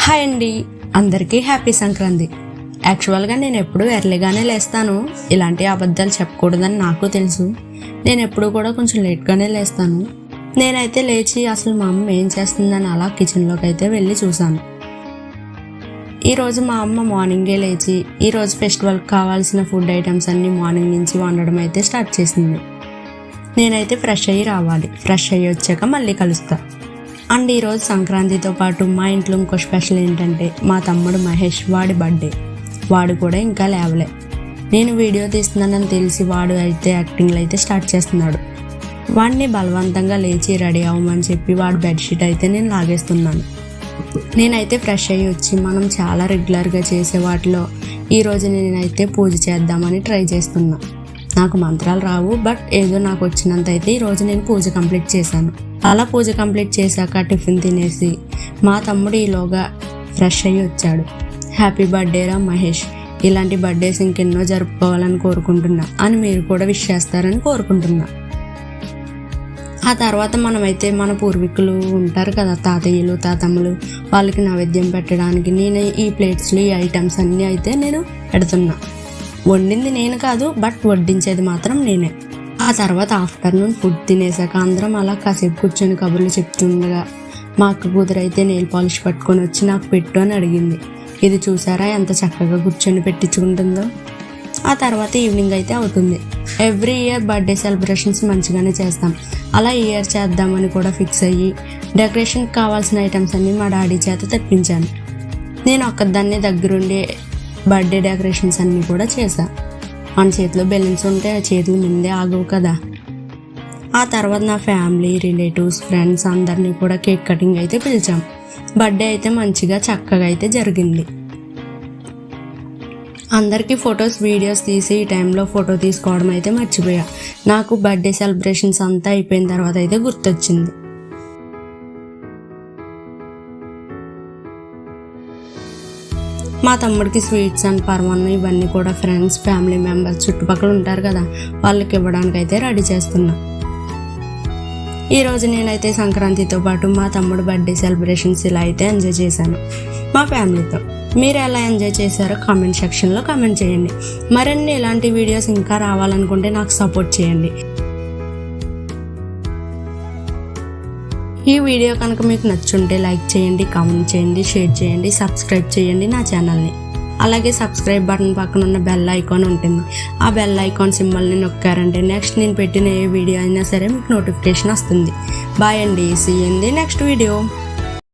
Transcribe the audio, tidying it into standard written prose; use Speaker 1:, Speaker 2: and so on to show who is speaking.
Speaker 1: Hi అండి, అందరికీ happy Sankranti. యాక్చువల్గా నేను ఎప్పుడూ ఎర్లీగానే లేస్తాను. ఇలాంటి అబద్ధాలు చెప్పకూడదని నాకు తెలుసు. నేను ఎప్పుడూ కూడా కొంచెం లేట్గానే లేస్తాను. నేనైతే లేచి అసలు మా అమ్మ ఏం చేస్తుందని అలా కిచెన్లోకి అయితే వెళ్ళి చూశాను. ఈరోజు మా అమ్మ మార్నింగే లేచి ఈరోజు ఫెస్టివల్కి కావాల్సిన ఫుడ్ ఐటమ్స్ అన్నీ మార్నింగ్ నుంచి వండడం అయితే స్టార్ట్ చేసింది. నేనైతే ఫ్రెష్ అయ్యి రావాలి. ఫ్రెష్ అయ్యి వచ్చాక మళ్ళీ కలుస్తా. అండ్ ఈరోజు సంక్రాంతితో పాటు మా ఇంట్లో ఇంకో స్పెషల్ ఏంటంటే మా తమ్ముడు మహేష్, వాడి బర్త్డే. వాడు కూడా ఇంకా లేవలే. నేను వీడియో తీస్తున్నానని తెలిసి వాడు అయితే యాక్టింగ్లు అయితే స్టార్ట్ చేస్తున్నాడు. వాడిని బలవంతంగా లేచి రెడీ అవ్వమని చెప్పి వాడు బెడ్షీట్ అయితే నేను లాగేస్తున్నాను. నేనైతే ఫ్రెష్ అయ్యి వచ్చి మనం చాలా రెగ్యులర్గా చేసే వాటిలో ఈరోజు నేనైతే పూజ చేద్దామని ట్రై చేస్తున్నా. నాకు మంత్రాలు రావు, బట్ ఏదో నాకు వచ్చినంత అయితే ఈరోజు నేను పూజ కంప్లీట్ చేశాను. అలా పూజ కంప్లీట్ చేశాక టిఫిన్ తినేసి మా తమ్ముడు ఈలోగా ఫ్రెష్ అయ్యి వచ్చాడు. హ్యాపీ బర్త్డే రా మహేష్, ఇలాంటి బర్త్డేస్ ఇంకెన్నో జరుపుకోవాలని కోరుకుంటున్నా అని మీరు కూడా విష్ చేస్తారని కోరుకుంటున్నా. ఆ తర్వాత మనమైతే మన పూర్వీకులు ఉంటారు కదా, తాతయ్యలు తాతమ్మలు, వాళ్ళకి నైవేద్యం పెట్టడానికి నేను ఈ ప్లేట్స్లో ఈ ఐటమ్స్ అన్నీ అయితే నేను పెడుతున్నా. వండింది నేను కాదు, బట్ వడ్డించేది మాత్రం నేనే. ఆ తర్వాత ఆఫ్టర్నూన్ ఫుడ్ తినేసాక అందరం అలా కాసేపు కూర్చొని కబుర్లు చెప్తుండగా మా అక్క కూతురు అయితే నెయిల్ పాలిష్ పట్టుకొని వచ్చి నాకు పెట్టు అని అడిగింది. ఇది చూసారా ఎంత చక్కగా కూర్చొని పెట్టించుకుంటుందో. ఆ తర్వాత ఈవినింగ్ అయితే అవుతుంది. ఎవ్రీ ఇయర్ బర్త్డే సెలబ్రేషన్స్ మంచిగానే చేస్తాం. అలా ఈ ఇయర్ చేద్దామని కూడా ఫిక్స్ అయ్యి డెకరేషన్కి కావాల్సిన ఐటమ్స్ అన్నీ మా డాడీ చేత తెప్పించాను. నేను ఒక్కదాన్నే దగ్గరుండి బర్త్డే డెకరేషన్స్ అన్నీ కూడా చేశాను. మన చేతిలో బెలూన్స్ ఉంటే ఆ చేతులు ముందే ఆగవు కదా. ఆ తర్వాత నా ఫ్యామిలీ, రిలేటివ్స్, ఫ్రెండ్స్ అందరినీ కూడా కేక్ కటింగ్ అయితే పిలిచాం. బర్త్డే అయితే మంచిగా చక్కగా అయితే జరిగింది. అందరికీ ఫొటోస్, వీడియోస్ తీసి ఈ టైంలో ఫోటో తీసుకోవడం అయితే మర్చిపోయా. నాకు బర్త్డే సెలబ్రేషన్స్ అంతా అయిపోయిన తర్వాత అయితే గుర్తొచ్చింది. మా తమ్ముడికి స్వీట్స్ అండ్ పరమాన్నం ఇవన్నీ కూడా ఫ్రెండ్స్, ఫ్యామిలీ మెంబర్స్ చుట్టుపక్కల ఉంటారు కదా, వాళ్ళకి ఇవ్వడానికి అయితే రెడీ చేస్తున్నా. ఈరోజు నేనైతే సంక్రాంతితో పాటు మా తమ్ముడు బర్త్డే సెలబ్రేషన్స్ ఇలా అయితే ఎంజాయ్ చేశాను మా ఫ్యామిలీతో. మీరు ఎలా ఎంజాయ్ చేశారో కామెంట్ సెక్షన్లో కామెంట్ చేయండి. మరిన్ని ఇలాంటి వీడియోస్ ఇంకా రావాలనుకుంటే నాకు సపోర్ట్ చేయండి. ఈ వీడియో కనుక మీకు నచ్చుంటే లైక్ చేయండి, కామెంట్ చేయండి, షేర్ చేయండి, సబ్స్క్రైబ్ చేయండి నా ఛానల్ని. అలాగే సబ్స్క్రైబ్ బటన్ పక్కన ఉన్న బెల్ ఐకాన్ ఉంటుంది. ఆ బెల్ ఐకాన్ సింబల్ని నొక్కారంటే నెక్స్ట్ నేను పెట్టిన ఏ వీడియో అయినా సరే మీకు నోటిఫికేషన్ వస్తుంది. బాయ్ అండి, see you in the next video.